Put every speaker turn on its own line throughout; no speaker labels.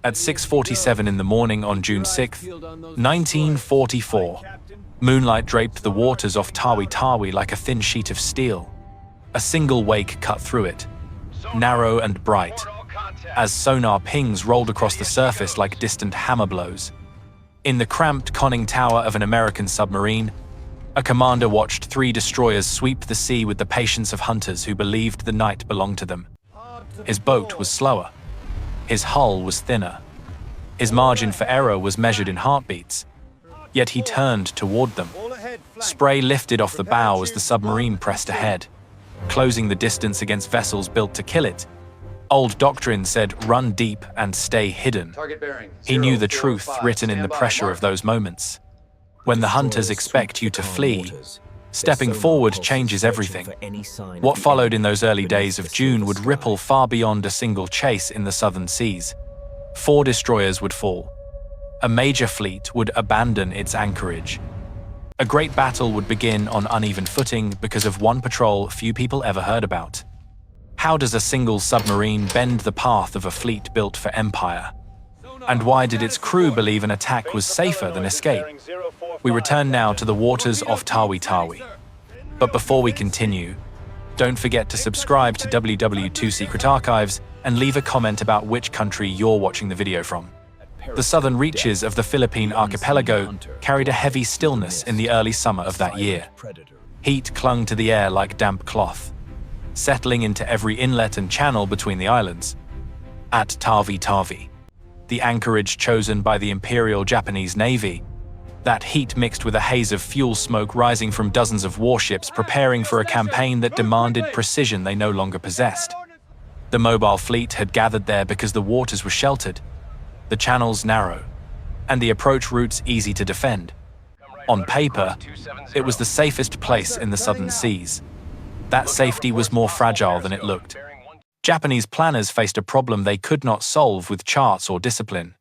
At 6:47 in the morning on June 6, 1944, moonlight draped the waters off Tawi Tawi like a thin sheet of steel. A single wake cut through it, narrow and bright, as sonar pings rolled across the surface like distant hammer blows. In the cramped conning tower of an American submarine, a commander watched 3 destroyers sweep the sea with the patience of hunters who believed the night belonged to them. His boat was slower. His hull was thinner. His margin for error was measured in heartbeats. Yet he turned toward them. Spray lifted off the bow as the submarine pressed ahead, closing the distance against vessels built to kill it. Old doctrine said, "Run deep and stay hidden." He knew the truth written in the pressure of those moments. When the hunters expect you to flee, stepping forward changes everything. What followed in those early days of June would ripple far beyond a single chase in the southern seas. 4 destroyers would fall. A major fleet would abandon its anchorage. A great battle would begin on uneven footing because of one patrol few people ever heard about. How does a single submarine bend the path of a fleet built for empire? And why did its crew believe an attack was safer than escape? We return now to the waters off Tawi Tawi. But before we continue, don't forget to subscribe to WW2 Secret Archives and leave a comment about which country you're watching the video from. The southern reaches of the Philippine archipelago carried a heavy stillness in the early summer of that year. Heat clung to the air like damp cloth, settling into every inlet and channel between the islands. At Tawi Tawi, the anchorage chosen by the Imperial Japanese Navy, that heat mixed with a haze of fuel smoke rising from dozens of warships preparing for a campaign that demanded precision they no longer possessed. The mobile fleet had gathered there because the waters were sheltered, the channels narrow, and the approach routes easy to defend. On paper, it was the safest place in the southern seas. That safety was more fragile than it looked. Japanese planners faced a problem they could not solve with charts or discipline.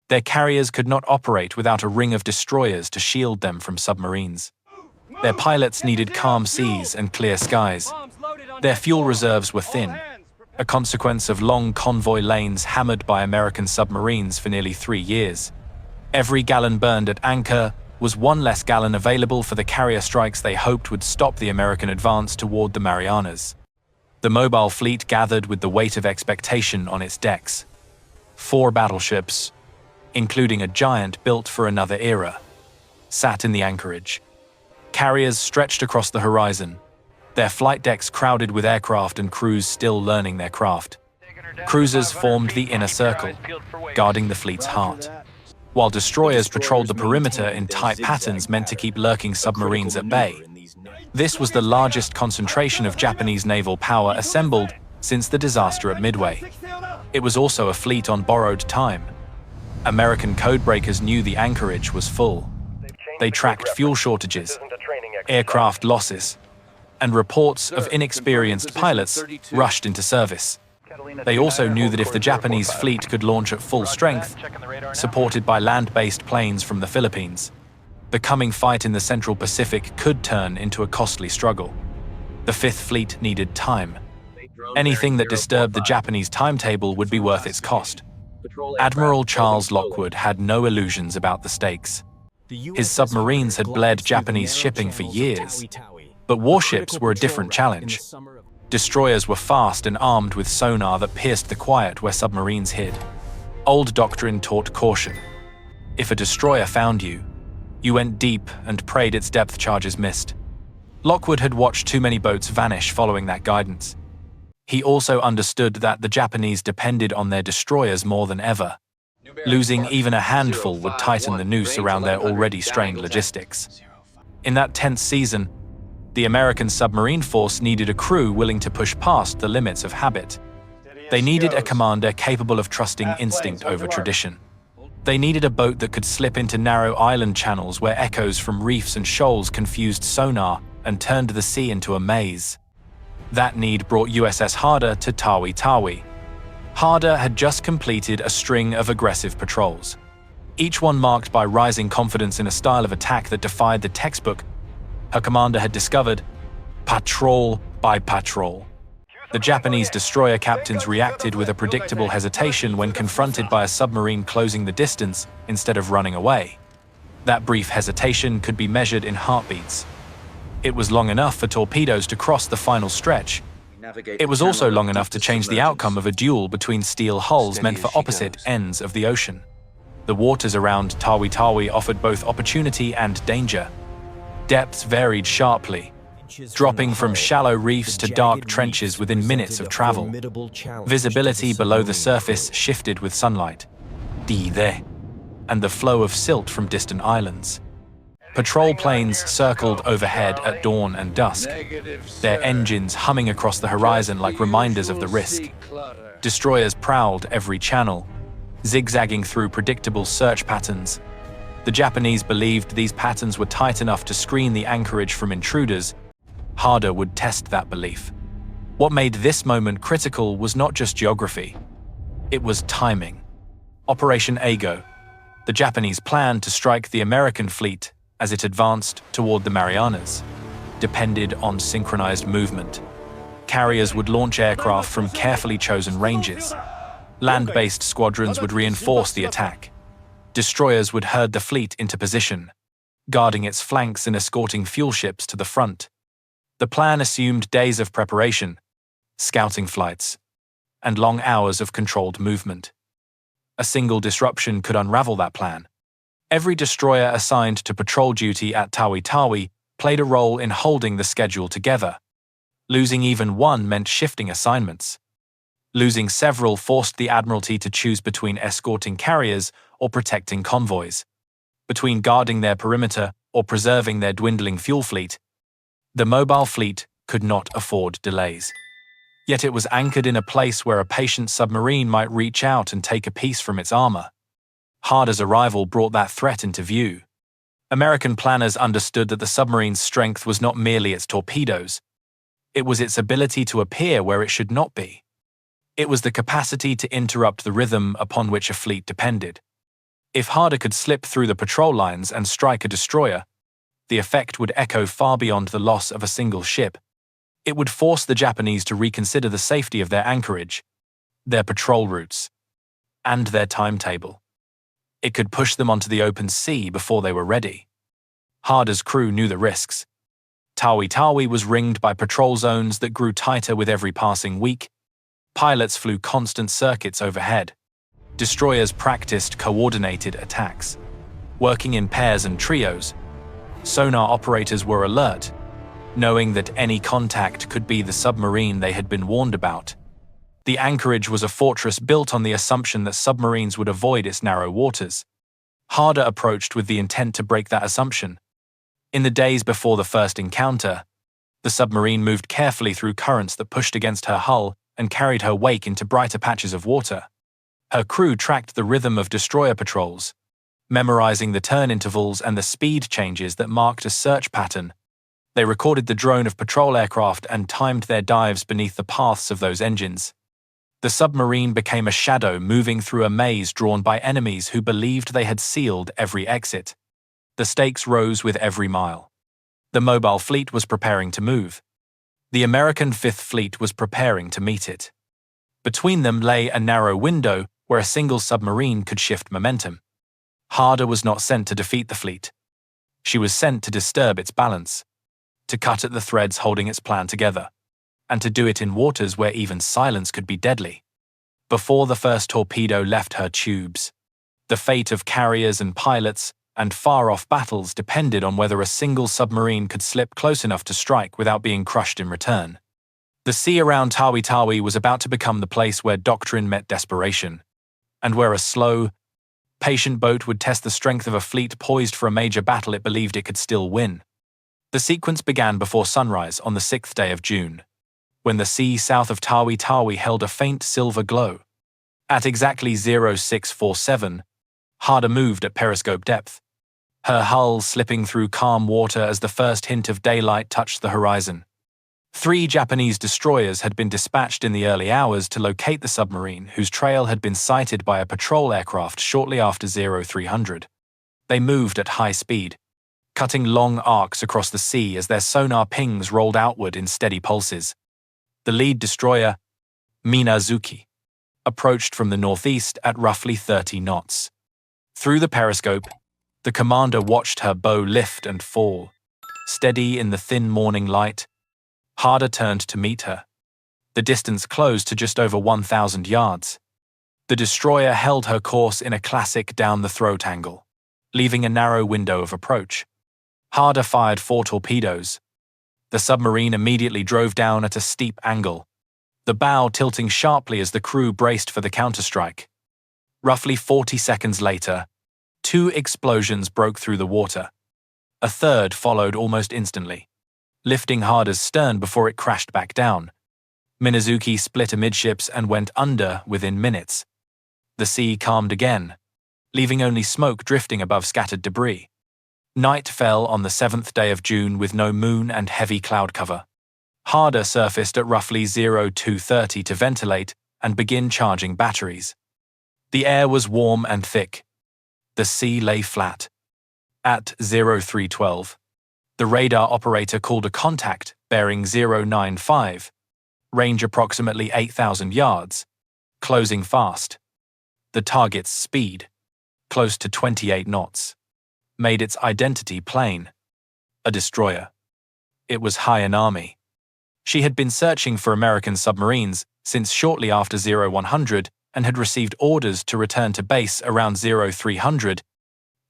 Their carriers could not operate without a ring of destroyers to shield them from submarines. Their pilots needed calm seas and clear skies. Their fuel reserves were thin, a consequence of long convoy lanes hammered by American submarines for nearly 3 years. Every gallon burned at anchor was 1 less gallon available for the carrier strikes they hoped would stop the American advance toward the Marianas. The mobile fleet gathered with the weight of expectation on its decks. 4 battleships, including a giant built for another era, sat in the anchorage. Carriers stretched across the horizon, their flight decks crowded with aircraft and crews still learning their craft. Cruisers formed the inner circle, guarding the fleet's heart, while destroyers patrolled the perimeter in tight patterns meant to keep lurking submarines at bay. This was the largest concentration of Japanese naval power assembled since the disaster at Midway. It was also a fleet on borrowed time. American codebreakers knew the anchorage was full. They tracked fuel shortages, aircraft losses, and reports of inexperienced pilots rushed into service. They also knew that if the Japanese fleet could launch at full strength, supported by land-based planes from the Philippines, the coming fight in the Central Pacific could turn into a costly struggle. The Fifth Fleet needed time. Anything that disturbed the Japanese timetable would be worth its cost. Admiral Charles Lockwood had no illusions about the stakes. His submarines had bled Japanese shipping for years, but warships were a different challenge. Destroyers were fast and armed with sonar that pierced the quiet where submarines hid. Old doctrine taught caution. If a destroyer found you, you went deep and prayed its depth charges missed. Lockwood had watched too many boats vanish following that guidance. He also understood that the Japanese depended on their destroyers more than ever. Losing even a handful would tighten the noose around their already strained logistics. In that tense season, the American submarine force needed a crew willing to push past the limits of habit. They needed a commander capable of trusting instinct over tradition. They needed a boat that could slip into narrow island channels where echoes from reefs and shoals confused sonar and turned the sea into a maze. That need brought USS Harder to Tawi Tawi. Harder had just completed a string of aggressive patrols, each one marked by rising confidence in a style of attack that defied the textbook her commander had discovered, patrol by patrol. The Japanese destroyer captains reacted with a predictable hesitation when confronted by a submarine closing the distance instead of running away. That brief hesitation could be measured in heartbeats. It was long enough for torpedoes to cross the final stretch. It was also long enough to change the outcome of a duel between steel hulls meant for opposite ends of the ocean. The waters around Tawi Tawi offered both opportunity and danger. Depths varied sharply, dropping from shallow reefs to dark trenches within minutes of travel. Visibility below the surface shifted with sunlight, and the flow of silt from distant islands. Patrol planes circled overhead at dawn and dusk, their engines humming across the horizon like reminders of the risk. Destroyers prowled every channel, zigzagging through predictable search patterns. The Japanese believed these patterns were tight enough to screen the anchorage from intruders. Harder would test that belief. What made this moment critical was not just geography. It was timing. Operation Ago, the Japanese plan to strike the American fleet as it advanced toward the Marianas, depended on synchronized movement. Carriers would launch aircraft from carefully chosen ranges. Land-based squadrons would reinforce the attack. Destroyers would herd the fleet into position, guarding its flanks and escorting fuel ships to the front. The plan assumed days of preparation, scouting flights, and long hours of controlled movement. A single disruption could unravel that plan. Every destroyer assigned to patrol duty at Tawi Tawi played a role in holding the schedule together. Losing even one meant shifting assignments. Losing several forced the Admiralty to choose between escorting carriers or protecting convoys, between guarding their perimeter or preserving their dwindling fuel fleet. The mobile fleet could not afford delays. Yet it was anchored in a place where a patient submarine might reach out and take a piece from its armor. Harder's arrival brought that threat into view. American planners understood that the submarine's strength was not merely its torpedoes. It was its ability to appear where it should not be. It was the capacity to interrupt the rhythm upon which a fleet depended. If Harder could slip through the patrol lines and strike a destroyer, the effect would echo far beyond the loss of a single ship. It would force the Japanese to reconsider the safety of their anchorage, their patrol routes, and their timetable. It could push them onto the open sea before they were ready. Harder's crew knew the risks. Tawi Tawi was ringed by patrol zones that grew tighter with every passing week. Pilots flew constant circuits overhead. Destroyers practiced coordinated attacks, working in pairs and trios. Sonar operators were alert, knowing that any contact could be the submarine they had been warned about. The anchorage was a fortress built on the assumption that submarines would avoid its narrow waters. Harder approached with the intent to break that assumption. In the days before the first encounter, the submarine moved carefully through currents that pushed against her hull and carried her wake into brighter patches of water. Her crew tracked the rhythm of destroyer patrols, memorizing the turn intervals and the speed changes that marked a search pattern. They recorded the drone of patrol aircraft and timed their dives beneath the paths of those engines. The submarine became a shadow moving through a maze drawn by enemies who believed they had sealed every exit. The stakes rose with every mile. The mobile fleet was preparing to move. The American Fifth Fleet was preparing to meet it. Between them lay a narrow window where a single submarine could shift momentum. Harder was not sent to defeat the fleet. She was sent to disturb its balance, to cut at the threads holding its plan together, and to do it in waters where even silence could be deadly. Before the first torpedo left her tubes, the fate of carriers and pilots and far-off battles depended on whether a single submarine could slip close enough to strike without being crushed in return. The sea around Tawi Tawi was about to become the place where doctrine met desperation, and where a slow, patient boat would test the strength of a fleet poised for a major battle it believed it could still win. The sequence began before sunrise on the 6th day of June, when the sea south of Tawi Tawi held a faint silver glow. At exactly 0647, Harder moved at periscope depth, her hull slipping through calm water as the first hint of daylight touched the horizon. 3 Japanese destroyers had been dispatched in the early hours to locate the submarine, whose trail had been sighted by a patrol aircraft shortly after 0300. They moved at high speed, cutting long arcs across the sea as their sonar pings rolled outward in steady pulses. The lead destroyer, Minazuki, approached from the northeast at roughly 30 knots. Through the periscope, the commander watched her bow lift and fall. Steady in the thin morning light, Harder turned to meet her. The distance closed to just over 1,000 yards. The destroyer held her course in a classic down-the-throat angle, leaving a narrow window of approach. Harder fired 4 torpedoes. The submarine immediately drove down at a steep angle, the bow tilting sharply as the crew braced for the counterstrike. Roughly 40 seconds later, 2 explosions broke through the water. A third followed almost instantly, lifting Harder's stern before it crashed back down. Minazuki split amidships and went under within minutes. The sea calmed again, leaving only smoke drifting above scattered debris. Night fell on the 7th day of June with no moon and heavy cloud cover. Harder surfaced at roughly 0230 to ventilate and begin charging batteries. The air was warm and thick. The sea lay flat. At 0312, the radar operator called a contact bearing 095, range approximately 8,000 yards, closing fast. The target's speed, close to 28 knots, made its identity plain. A destroyer. It was Hayanami. She had been searching for American submarines since shortly after 0100 and had received orders to return to base around 0300.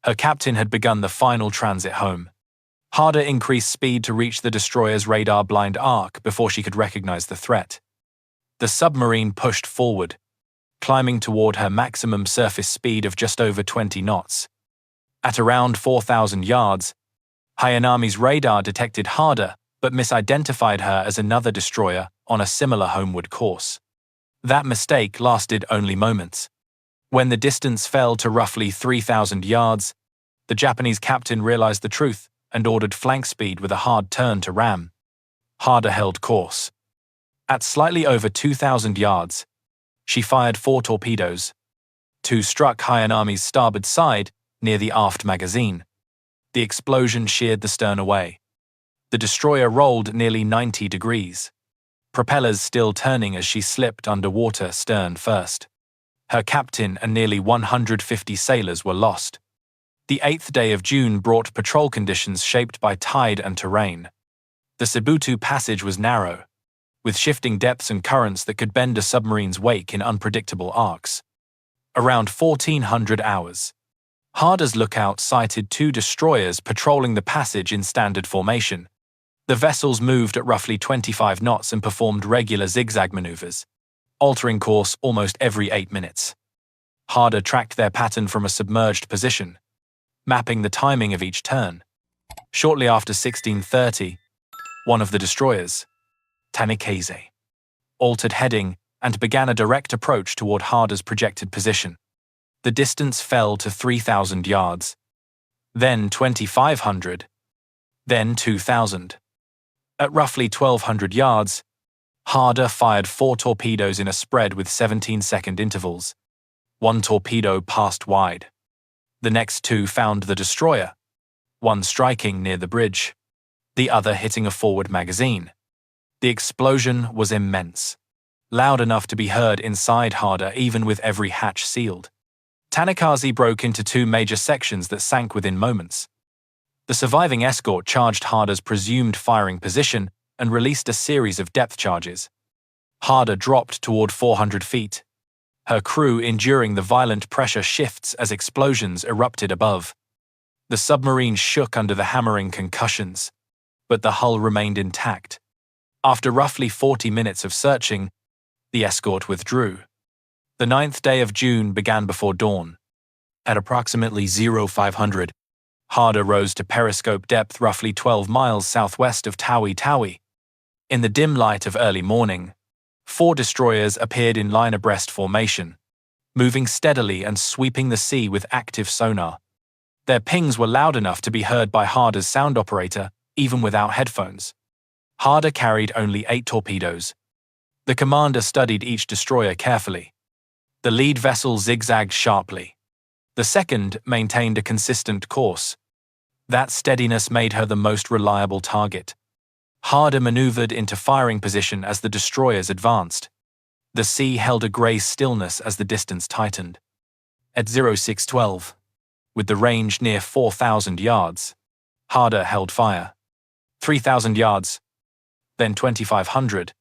Her captain had begun the final transit home. Harder increased speed to reach the destroyer's radar blind arc before she could recognize the threat. The submarine pushed forward, climbing toward her maximum surface speed of just over 20 knots. At around 4,000 yards, Hayanami's radar detected Harder but misidentified her as another destroyer on a similar homeward course. That mistake lasted only moments. When the distance fell to roughly 3,000 yards, the Japanese captain realized the truth and ordered flank speed with a hard turn to ram. Harder held course. At slightly over 2,000 yards, she fired 4 torpedoes. 2 struck Hayanami's starboard side near the aft magazine. The explosion sheared the stern away. The destroyer rolled nearly 90 degrees, propellers still turning as she slipped underwater stern first. Her captain and nearly 150 sailors were lost. The 8th day of June brought patrol conditions shaped by tide and terrain. The Sibutu Passage was narrow, with shifting depths and currents that could bend a submarine's wake in unpredictable arcs. Around 1400 hours, Harder's lookout sighted 2 destroyers patrolling the passage in standard formation. The vessels moved at roughly 25 knots and performed regular zigzag maneuvers, altering course almost every 8 minutes. Harder tracked their pattern from a submerged position, mapping the timing of each turn. Shortly after 1630, one of the destroyers, Tanikaze, altered heading and began a direct approach toward Harder's projected position. The distance fell to 3,000 yards, then 2,500, then 2,000. At roughly 1,200 yards, Harder fired 4 torpedoes in a spread with 17-second intervals. 1 torpedo passed wide. The next 2 found the destroyer, one striking near the bridge, the other hitting a forward magazine. The explosion was immense, loud enough to be heard inside Harder even with every hatch sealed. Tanikaze broke into 2 major sections that sank within moments. The surviving escort charged Harder's presumed firing position and released a series of depth charges. Harder dropped toward 400 feet, her crew enduring the violent pressure shifts as explosions erupted above. The submarine shook under the hammering concussions, but the hull remained intact. After roughly 40 minutes of searching, the escort withdrew. The 9th day of June began before dawn. At approximately 0500, Harder rose to periscope depth roughly 12 miles southwest of Tawi Tawi. In the dim light of early morning, 4 destroyers appeared in line abreast formation, moving steadily and sweeping the sea with active sonar. Their pings were loud enough to be heard by Harder's sound operator, even without headphones. Harder carried only 8 torpedoes. The commander studied each destroyer carefully. The lead vessel zigzagged sharply. The second maintained a consistent course. That steadiness made her the most reliable target. Harder maneuvered into firing position as the destroyers advanced. The sea held a grey stillness as the distance tightened. At 0612, with the range near 4,000 yards, Harder held fire. 3,000 yards, then 2,500.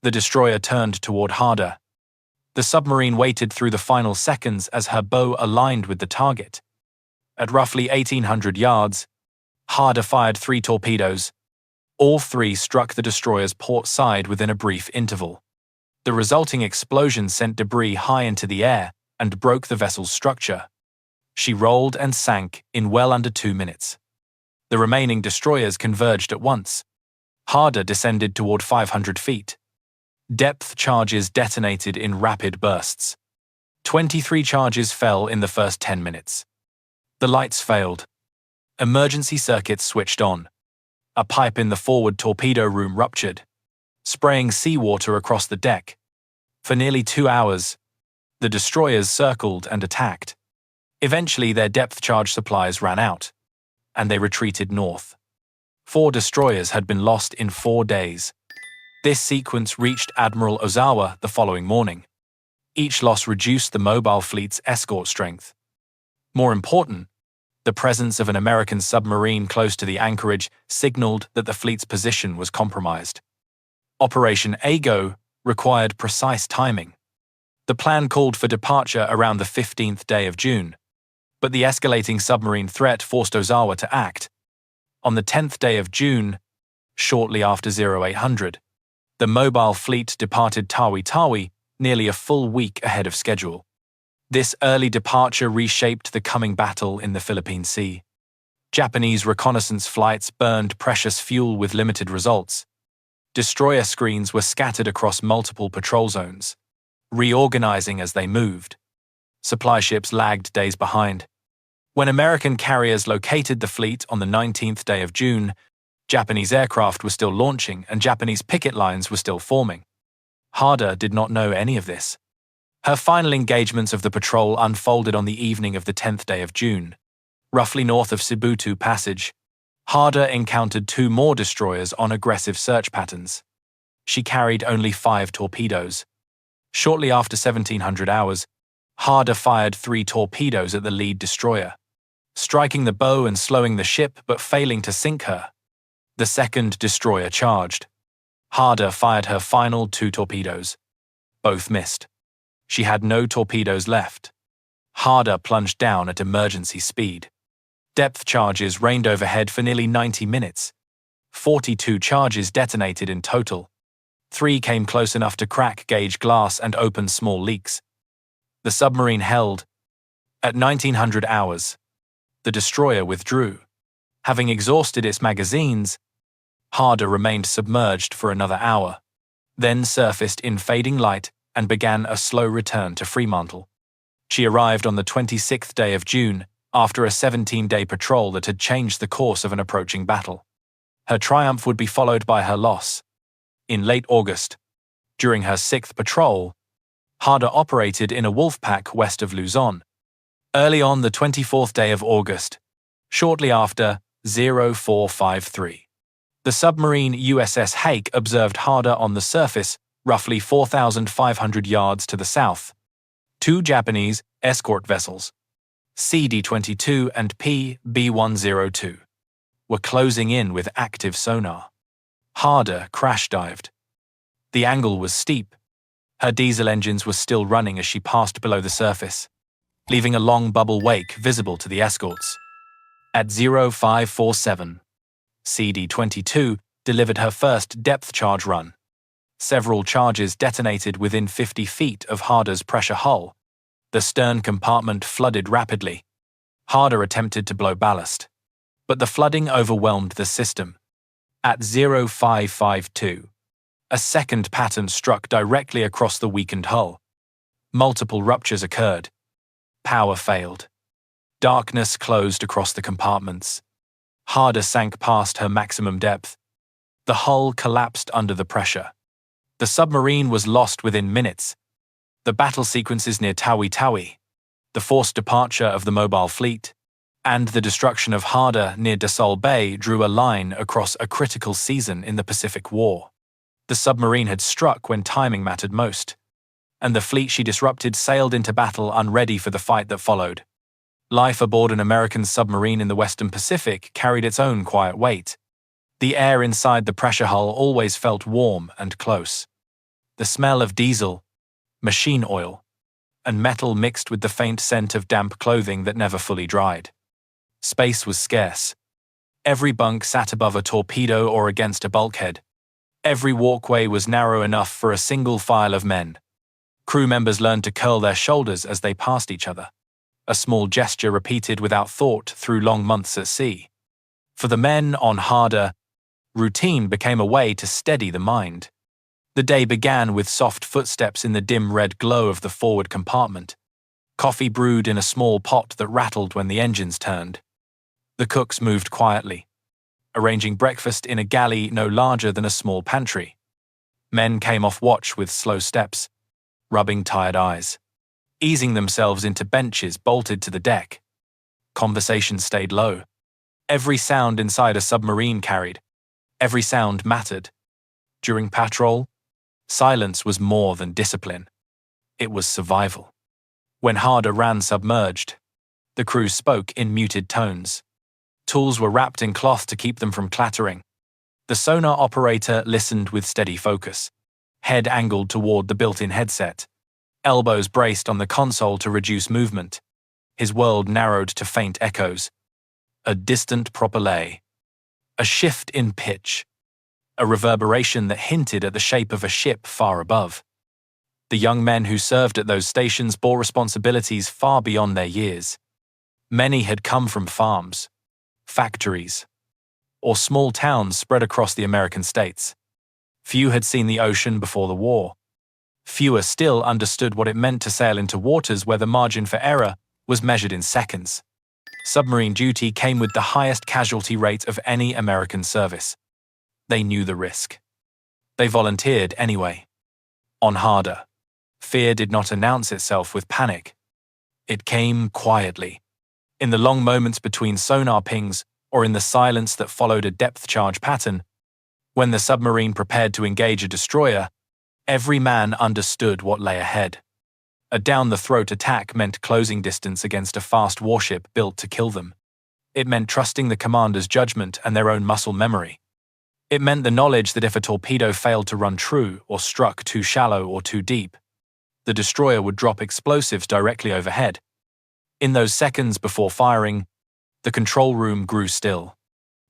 The destroyer turned toward Harder. The submarine waited through the final seconds as her bow aligned with the target. At roughly 1,800 yards, Harder fired 3 torpedoes. All 3 struck the destroyer's port side within a brief interval. The resulting explosion sent debris high into the air and broke the vessel's structure. She rolled and sank in well under 2 minutes. The remaining destroyers converged at once. Harder descended toward 500 feet. Depth charges detonated in rapid bursts. 23 charges fell in the first 10 minutes. The lights failed. Emergency circuits switched on. A pipe in the forward torpedo room ruptured, spraying seawater across the deck. For nearly 2 hours, the destroyers circled and attacked. Eventually, their depth charge supplies ran out, and they retreated north. 4 destroyers had been lost in 4 days. This sequence reached Admiral Ozawa the following morning. Each loss reduced the mobile fleet's escort strength. More important, the presence of an American submarine close to the anchorage signaled that the fleet's position was compromised. Operation Ago required precise timing. The plan called for departure around the 15th day of June, but the escalating submarine threat forced Ozawa to act. On the 10th day of June, shortly after 0800, the mobile fleet departed Tawi Tawi nearly a full week ahead of schedule. This early departure reshaped the coming battle in the Philippine Sea. Japanese reconnaissance flights burned precious fuel with limited results. Destroyer screens were scattered across multiple patrol zones, reorganizing as they moved. Supply ships lagged days behind. When American carriers located the fleet on the 19th day of June, Japanese aircraft were still launching and Japanese picket lines were still forming. Harder did not know any of this. Her final engagements of the patrol unfolded on the evening of the 10th day of June. Roughly north of Sibutu Passage, Harder encountered 2 more destroyers on aggressive search patterns. She carried only 5 torpedoes. Shortly after 1700 hours, Harder fired 3 torpedoes at the lead destroyer, striking the bow and slowing the ship but failing to sink her. The second destroyer charged. Harder fired her final 2 torpedoes. Both missed. She had no torpedoes left. Harder plunged down at emergency speed. Depth charges rained overhead for nearly 90 minutes. 42 charges detonated in total. 3 came close enough to crack gauge glass and open small leaks. The submarine held. At 1900 hours, the destroyer withdrew. Having exhausted its magazines, Harder remained submerged for another hour, then surfaced in fading light and began a slow return to Fremantle. She arrived on the 26th day of June after a 17-day patrol that had changed the course of an approaching battle. Her triumph would be followed by her loss. In late August, during her 6th patrol, Harder operated in a wolf pack west of Luzon. Early on the 24th day of August, shortly after 0453, the submarine USS Harder observed Harder on the surface roughly 4,500 yards to the south. 2 Japanese escort vessels, CD-22 and PB-102, were closing in with active sonar. Harder crash-dived. The angle was steep. Her diesel engines were still running as she passed below the surface, leaving a long bubble wake visible to the escorts. At 0547, CD-22 delivered her first depth charge run. Several charges detonated within 50 feet of Harder's pressure hull. The stern compartment flooded rapidly. Harder attempted to blow ballast, but the flooding overwhelmed the system. At 0552, a second pattern struck directly across the weakened hull. Multiple ruptures occurred. Power failed. Darkness closed across the compartments. Harder sank past her maximum depth. The hull collapsed under the pressure. The submarine was lost within minutes. The battle sequences near Tawi Tawi, the forced departure of the mobile fleet, And the destruction of Harder near Dasol Bay drew a line across a critical season in the Pacific War. The submarine had struck when timing mattered most, and the fleet she disrupted sailed into battle unready for the fight that followed. Life aboard an American submarine in the Western Pacific carried its own quiet weight. The air inside the pressure hull always felt warm and close. The smell of diesel, machine oil, and metal mixed with the faint scent of damp clothing that never fully dried. Space was scarce. Every bunk sat above a torpedo or against a bulkhead. Every walkway was narrow enough for a single file of men. Crew members learned to curl their shoulders as they passed each other, a small gesture repeated without thought through long months at sea. For the men on Harder, routine became a way to steady the mind. The day began with soft footsteps in the dim red glow of the forward compartment. Coffee brewed in a small pot that rattled when the engines turned. The cooks moved quietly, arranging breakfast in a galley no larger than a small pantry. Men came off watch with slow steps, rubbing tired eyes, easing themselves into benches bolted to the deck. Conversation stayed low. Every sound inside a submarine carried. Every sound mattered. During patrol, silence was more than discipline. It was survival. When Harder ran submerged, the crew spoke in muted tones. Tools were wrapped in cloth to keep them from clattering. The sonar operator listened with steady focus, head angled toward the built-in headset, elbows braced on the console to reduce movement. His world narrowed to faint echoes. A distant propellee, a shift in pitch, a reverberation that hinted at the shape of a ship far above. The young men who served at those stations bore responsibilities far beyond their years. Many had come from farms, factories, or small towns spread across the American states. Few had seen the ocean before the war. Fewer still understood what it meant to sail into waters where the margin for error was measured in seconds. Submarine duty came with the highest casualty rate of any American service. They knew the risk. They volunteered anyway. On Harder, fear did not announce itself with panic. It came quietly, in the long moments between sonar pings or in the silence that followed a depth charge pattern. When the submarine prepared to engage a destroyer, every man understood what lay ahead. A down-the-throat attack meant closing distance against a fast warship built to kill them. It meant trusting the commander's judgment and their own muscle memory. It meant the knowledge that if a torpedo failed to run true or struck too shallow or too deep, the destroyer would drop explosives directly overhead. In those seconds before firing, the control room grew still.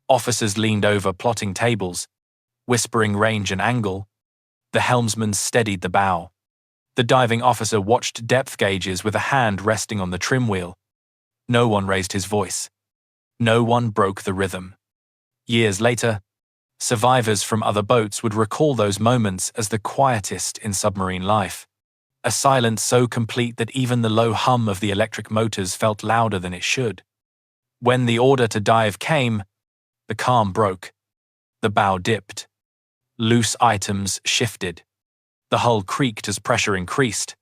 Officers leaned over plotting tables, whispering range and angle. The helmsman steadied the bow. The diving officer watched depth gauges with a hand resting on the trim wheel. No one raised his voice. No one broke the rhythm. Years later, survivors from other boats would recall those moments as the quietest in submarine life. A silence so complete that even the low hum of the electric motors felt louder than it should. When the order to dive came, the calm broke. The bow dipped. Loose items shifted. The hull creaked as pressure increased.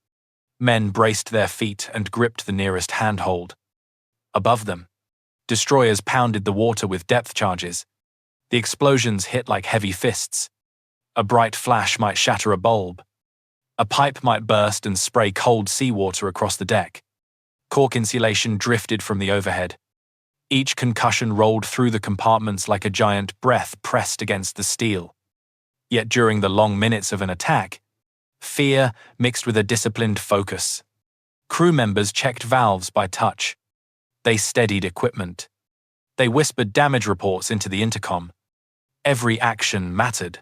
Men braced their feet and gripped the nearest handhold. Above them, destroyers pounded the water with depth charges. The explosions hit like heavy fists. A bright flash might shatter a bulb. A pipe might burst and spray cold seawater across the deck. Cork insulation drifted from the overhead. Each concussion rolled through the compartments like a giant breath pressed against the steel. Yet during the long minutes of an attack, fear mixed with a disciplined focus. Crew members checked valves by touch. They steadied equipment. They whispered damage reports into the intercom. Every action mattered.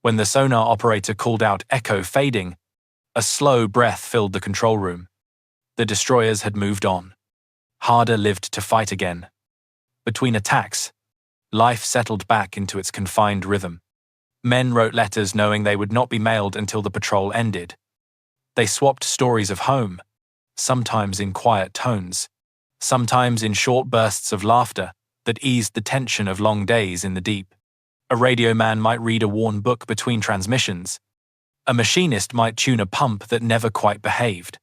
When the sonar operator called out echo fading, a slow breath filled the control room. The destroyers had moved on. Harder lived to fight again. Between attacks, life settled back into its confined rhythm. Men wrote letters knowing they would not be mailed until the patrol ended. They swapped stories of home, sometimes in quiet tones, sometimes in short bursts of laughter that eased the tension of long days in the deep. A radio man might read a worn book between transmissions. A machinist might tune a pump that never quite behaved.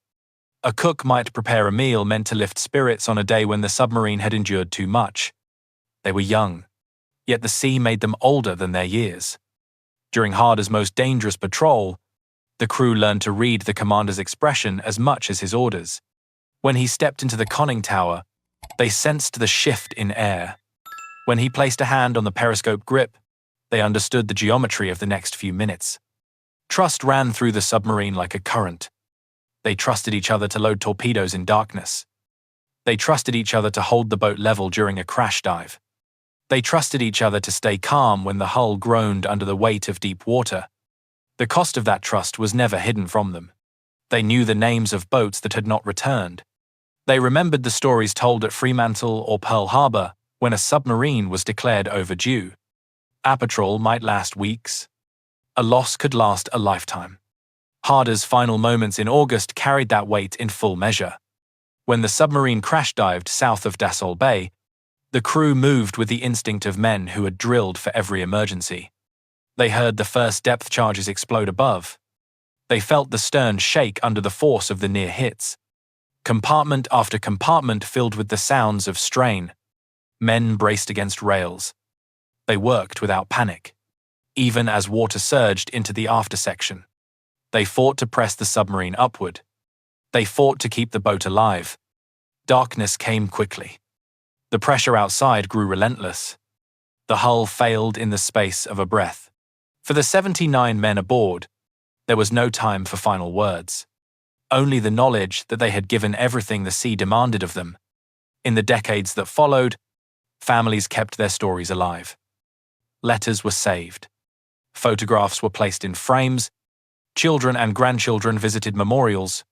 A cook might prepare a meal meant to lift spirits on a day when the submarine had endured too much. They were young, yet the sea made them older than their years. During Harder's most dangerous patrol, the crew learned to read the commander's expression as much as his orders. When he stepped into the conning tower, they sensed the shift in air. When he placed a hand on the periscope grip, they understood the geometry of the next few minutes. Trust ran through the submarine like a current. They trusted each other to load torpedoes in darkness. They trusted each other to hold the boat level during a crash dive. They trusted each other to stay calm when the hull groaned under the weight of deep water. The cost of that trust was never hidden from them. They knew the names of boats that had not returned. They remembered the stories told at Fremantle or Pearl Harbor when a submarine was declared overdue. A patrol might last weeks. A loss could last a lifetime. Harder's final moments in August carried that weight in full measure. When the submarine crash-dived south of Dasol Bay, the crew moved with the instinct of men who had drilled for every emergency. They heard the first depth charges explode above. They felt the stern shake under the force of the near hits. Compartment after compartment filled with the sounds of strain. Men braced against rails. They worked without panic, even as water surged into the after section. They fought to press the submarine upward. They fought to keep the boat alive. Darkness came quickly. The pressure outside grew relentless. The hull failed in the space of a breath. For the 79 men aboard, there was no time for final words. Only the knowledge that they had given everything the sea demanded of them. In the decades that followed, families kept their stories alive. Letters were saved. Photographs were placed in frames. Children and grandchildren visited memorials.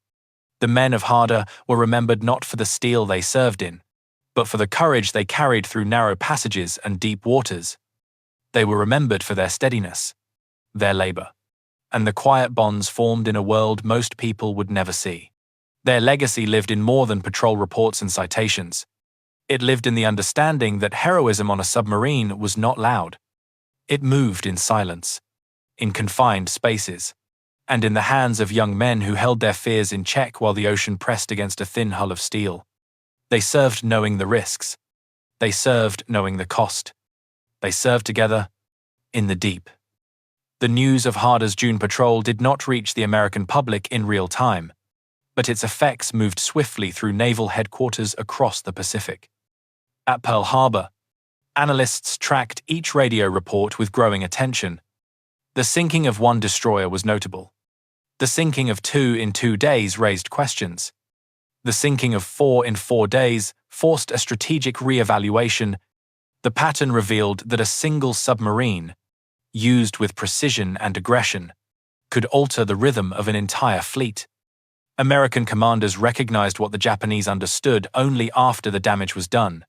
The men of Harder were remembered not for the steel they served in, but for the courage they carried through narrow passages and deep waters. They were remembered for their steadiness, their labor, and the quiet bonds formed in a world most people would never see. Their legacy lived in more than patrol reports and citations. It lived in the understanding that heroism on a submarine was not loud. It moved in silence, in confined spaces, and in the hands of young men who held their fears in check while the ocean pressed against a thin hull of steel. They served knowing the risks. They served knowing the cost. They served together in the deep. The news of Harder's June patrol did not reach the American public in real time, but its effects moved swiftly through naval headquarters across the Pacific. At Pearl Harbor, analysts tracked each radio report with growing attention. The sinking of one destroyer was notable. The sinking of 2 in 2 days raised questions. The sinking of 4 in 4 days forced a strategic re-evaluation. The pattern revealed that a single submarine, used with precision and aggression, could alter the rhythm of an entire fleet. American commanders recognized what the Japanese understood only after the damage was done.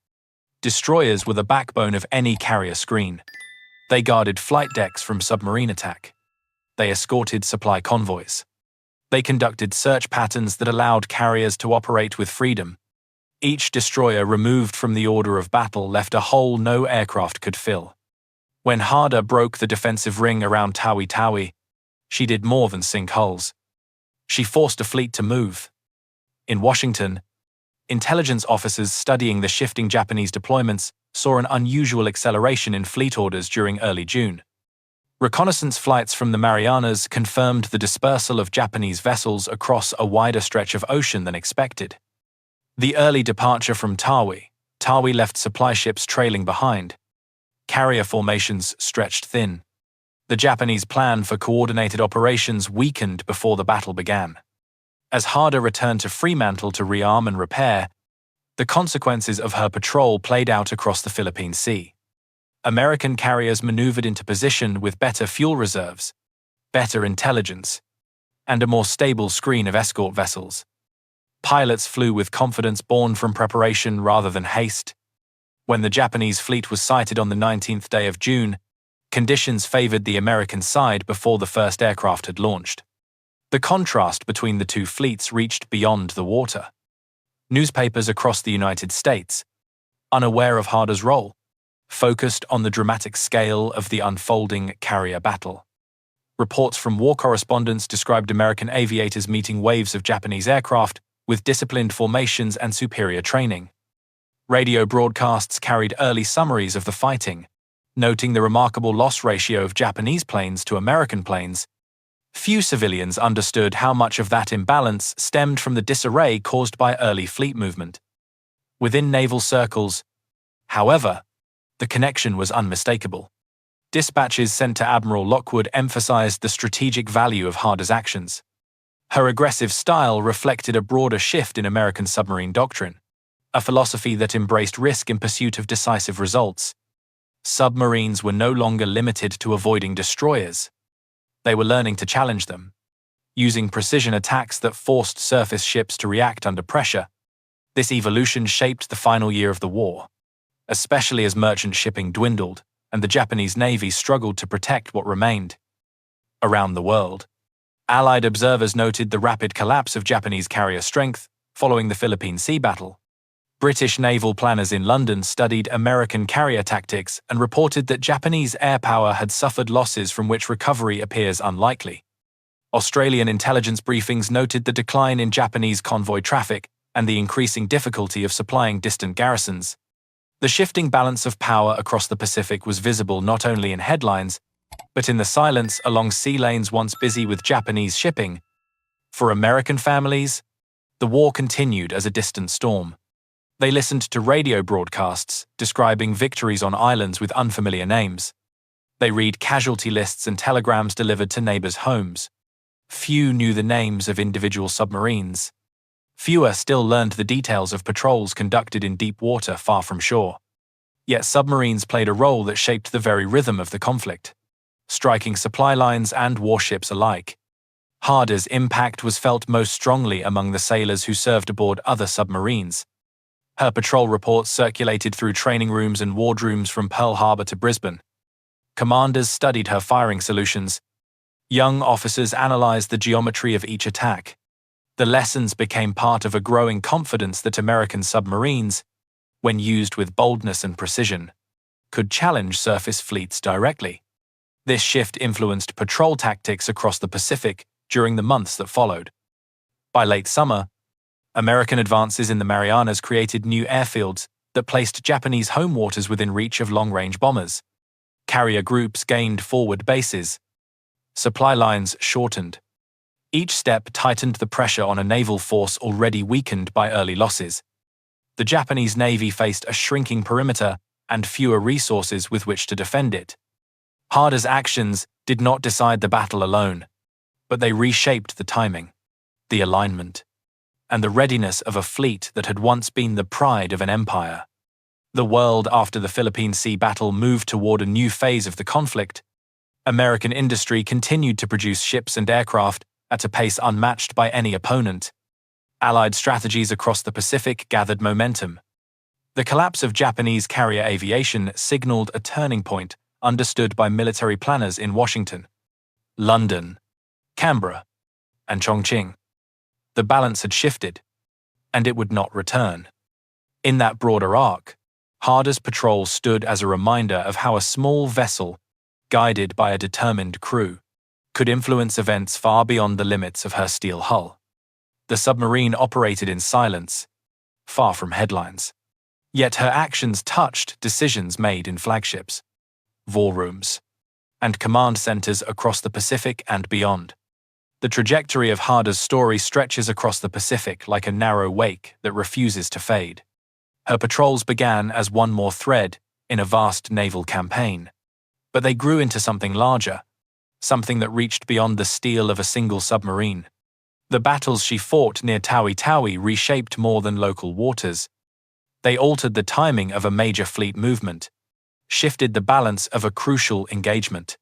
Destroyers were the backbone of any carrier screen. They guarded flight decks from submarine attack. They escorted supply convoys. They conducted search patterns that allowed carriers to operate with freedom. Each destroyer removed from the order of battle left a hole no aircraft could fill. When Harder broke the defensive ring around Tawi Tawi, she did more than sink hulls. She forced a fleet to move. In Washington, intelligence officers studying the shifting Japanese deployments saw an unusual acceleration in fleet orders during early June. Reconnaissance flights from the Marianas confirmed the dispersal of Japanese vessels across a wider stretch of ocean than expected. The early departure from Tawi left supply ships trailing behind. Carrier formations stretched thin. The Japanese plan for coordinated operations weakened before the battle began. As Harder returned to Fremantle to rearm and repair, the consequences of her patrol played out across the Philippine Sea. American carriers maneuvered into position with better fuel reserves, better intelligence, and a more stable screen of escort vessels. Pilots flew with confidence born from preparation rather than haste. When the Japanese fleet was sighted on the 19th day of June, conditions favored the American side before the first aircraft had launched. The contrast between the two fleets reached beyond the water. Newspapers across the United States, unaware of Harder's role, focused on the dramatic scale of the unfolding carrier battle. Reports from war correspondents described American aviators meeting waves of Japanese aircraft with disciplined formations and superior training. Radio broadcasts carried early summaries of the fighting, noting the remarkable loss ratio of Japanese planes to American planes. Few civilians understood how much of that imbalance stemmed from the disarray caused by early fleet movement. Within naval circles, however, the connection was unmistakable. Dispatches sent to Admiral Lockwood emphasized the strategic value of Harder's actions. Her aggressive style reflected a broader shift in American submarine doctrine, a philosophy that embraced risk in pursuit of decisive results. Submarines were no longer limited to avoiding destroyers. They were learning to challenge them, using precision attacks that forced surface ships to react under pressure. This evolution shaped the final year of the war, especially as merchant shipping dwindled and the Japanese Navy struggled to protect what remained. Around the world, Allied observers noted the rapid collapse of Japanese carrier strength following the Philippine Sea battle. British naval planners in London studied American carrier tactics and reported that Japanese air power had suffered losses from which recovery appears unlikely. Australian intelligence briefings noted the decline in Japanese convoy traffic and the increasing difficulty of supplying distant garrisons. The shifting balance of power across the Pacific was visible not only in headlines, but in the silence along sea lanes once busy with Japanese shipping. For American families, the war continued as a distant storm. They listened to radio broadcasts describing victories on islands with unfamiliar names. They read casualty lists and telegrams delivered to neighbors' homes. Few knew the names of individual submarines. Fewer still learned the details of patrols conducted in deep water far from shore. Yet submarines played a role that shaped the very rhythm of the conflict, striking supply lines and warships alike. Harder's impact was felt most strongly among the sailors who served aboard other submarines. Her patrol reports circulated through training rooms and wardrooms from Pearl Harbor to Brisbane. Commanders studied her firing solutions. Young officers analyzed the geometry of each attack. The lessons became part of a growing confidence that American submarines, when used with boldness and precision, could challenge surface fleets directly. This shift influenced patrol tactics across the Pacific during the months that followed. By late summer, American advances in the Marianas created new airfields that placed Japanese home waters within reach of long-range bombers. Carrier groups gained forward bases. Supply lines shortened. Each step tightened the pressure on a naval force already weakened by early losses. The Japanese Navy faced a shrinking perimeter and fewer resources with which to defend it. Harder's actions did not decide the battle alone, but they reshaped the timing, the alignment, and the readiness of a fleet that had once been the pride of an empire. The world after the Philippine Sea battle moved toward a new phase of the conflict. American industry continued to produce ships and aircraft at a pace unmatched by any opponent. Allied strategies across the Pacific gathered momentum. The collapse of Japanese carrier aviation signaled a turning point understood by military planners in Washington, London, Canberra, and Chongqing. The balance had shifted, and it would not return. In that broader arc, Harder's patrol stood as a reminder of how a small vessel, guided by a determined crew, could influence events far beyond the limits of her steel hull. The submarine operated in silence, far from headlines. Yet her actions touched decisions made in flagships, war rooms, and command centers across the Pacific and beyond. The trajectory of Harder's story stretches across the Pacific like a narrow wake that refuses to fade. Her patrols began as one more thread in a vast naval campaign, but they grew into something larger, something that reached beyond the steel of a single submarine. The battles she fought near Tawi Tawi reshaped more than local waters. They altered the timing of a major fleet movement, shifted the balance of a crucial engagement,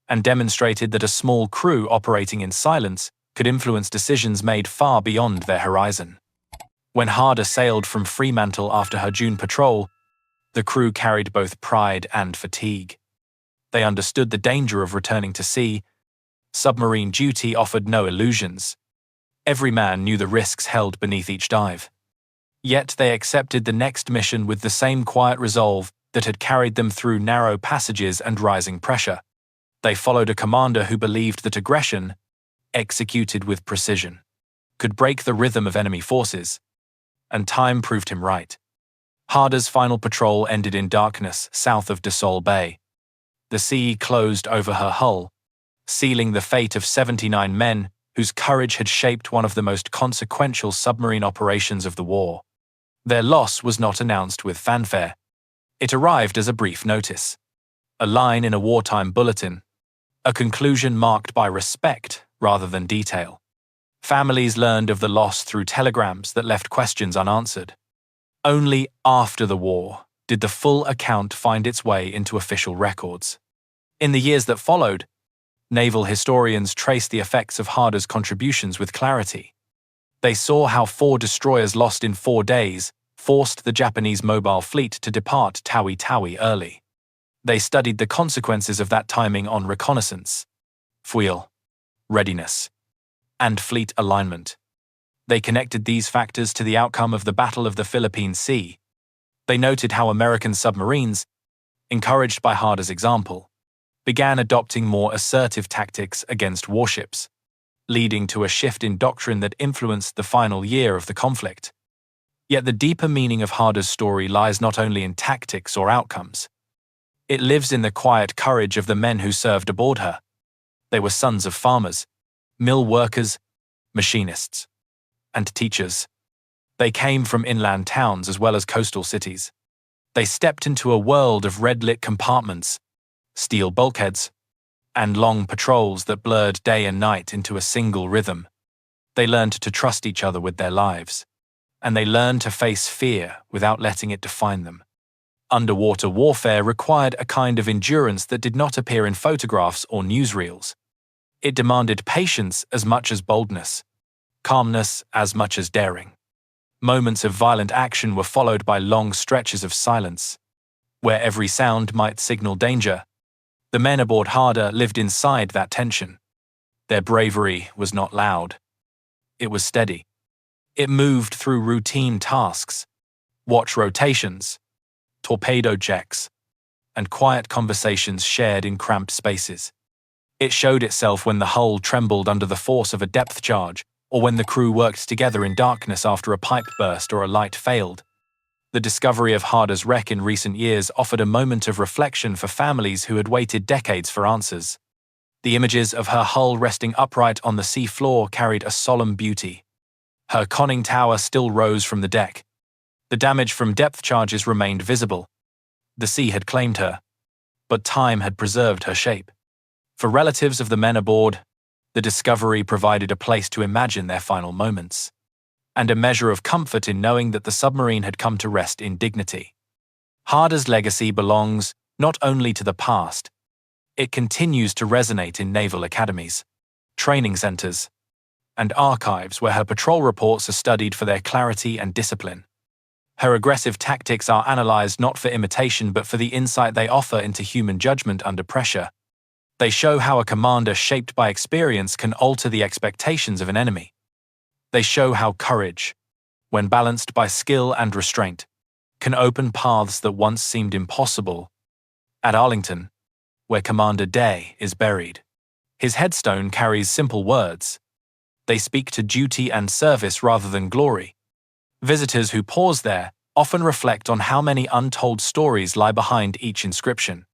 and demonstrated that a small crew operating in silence could influence decisions made far beyond their horizon. When Harder sailed from Fremantle after her June patrol, the crew carried both pride and fatigue. They understood the danger of returning to sea. Submarine duty offered no illusions. Every man knew the risks held beneath each dive. Yet they accepted the next mission with the same quiet resolve that had carried them through narrow passages and rising pressure. They followed a commander who believed that aggression, executed with precision, could break the rhythm of enemy forces, and time proved him right. Harder's final patrol ended in darkness south of Dasol Bay. The sea closed over her hull, sealing the fate of 79 men whose courage had shaped one of the most consequential submarine operations of the war. Their loss was not announced with fanfare. It arrived as a brief notice, a line in a wartime bulletin, a conclusion marked by respect rather than detail. Families learned of the loss through telegrams that left questions unanswered. Only after the war did the full account find its way into official records. In the years that followed, naval historians traced the effects of Harder's contributions with clarity. They saw how 4 destroyers lost in 4 days forced the Japanese mobile fleet to depart Tawi Tawi early. They studied the consequences of that timing on reconnaissance, fuel, readiness, and fleet alignment. They connected these factors to the outcome of the Battle of the Philippine Sea. They noted how American submarines, encouraged by Harder's example, began adopting more assertive tactics against warships, leading to a shift in doctrine that influenced the final year of the conflict. Yet the deeper meaning of Harder's story lies not only in tactics or outcomes. It lives in the quiet courage of the men who served aboard her. They were sons of farmers, mill workers, machinists, and teachers. They came from inland towns as well as coastal cities. They stepped into a world of red-lit compartments, steel bulkheads, and long patrols that blurred day and night into a single rhythm. They learned to trust each other with their lives, and they learned to face fear without letting it define them. Underwater warfare required a kind of endurance that did not appear in photographs or newsreels. It demanded patience as much as boldness, calmness as much as daring. Moments of violent action were followed by long stretches of silence, where every sound might signal danger. The men aboard Harder lived inside that tension. Their bravery was not loud. It was steady. It moved through routine tasks, watch rotations, torpedo checks, and quiet conversations shared in cramped spaces. It showed itself when the hull trembled under the force of a depth charge, or when the crew worked together in darkness after a pipe burst or a light failed. The discovery of Harder's wreck in recent years offered a moment of reflection for families who had waited decades for answers. The images of her hull resting upright on the sea floor carried a solemn beauty. Her conning tower still rose from the deck. The damage from depth charges remained visible. The sea had claimed her, but time had preserved her shape. For relatives of the men aboard, the discovery provided a place to imagine their final moments, and a measure of comfort in knowing that the submarine had come to rest in dignity. Harder's legacy belongs not only to the past, it continues to resonate in naval academies, training centers, and archives where her patrol reports are studied for their clarity and discipline. Her aggressive tactics are analyzed not for imitation but for the insight they offer into human judgment under pressure. They show how a commander shaped by experience can alter the expectations of an enemy. They show how courage, when balanced by skill and restraint, can open paths that once seemed impossible. At Arlington, where Commander Day is buried, his headstone carries simple words. They speak to duty and service rather than glory. Visitors who pause there often reflect on how many untold stories lie behind each inscription.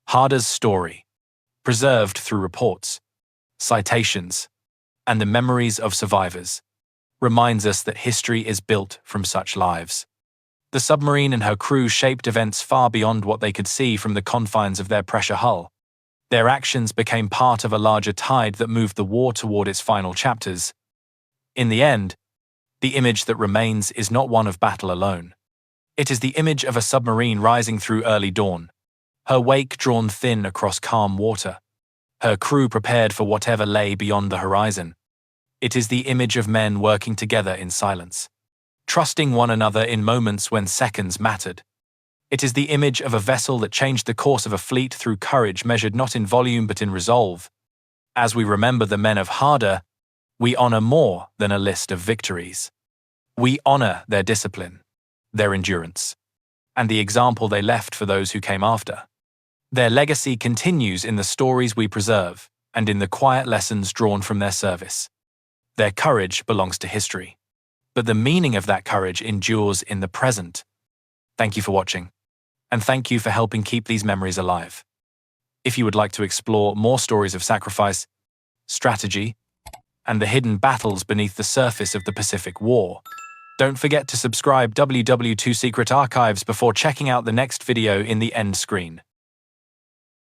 Harder's story, preserved through reports, citations, and the memories of survivors, reminds us that history is built from such lives. The submarine and her crew shaped events far beyond what they could see from the confines of their pressure hull. Their actions became part of a larger tide that moved the war toward its final chapters. In the end, the image that remains is not one of battle alone. It is the image of a submarine rising through early dawn, her wake drawn thin across calm water, her crew prepared for whatever lay beyond the horizon. It is the image of men working together in silence, trusting one another in moments when seconds mattered. It is the image of a vessel that changed the course of a fleet through courage measured not in volume but in resolve. As we remember the men of Harder, we honor more than a list of victories. We honor their discipline, their endurance, and the example they left for those who came after. Their legacy continues in the stories we preserve and in the quiet lessons drawn from their service. Their courage belongs to history, but the meaning of that courage endures in the present. Thank you for watching, and thank you for helping keep these memories alive. If you would like to explore more stories of sacrifice, strategy, and the hidden battles beneath the surface of the Pacific War, don't forget to subscribe WW2 Secret Archives before checking out the next video in the end screen.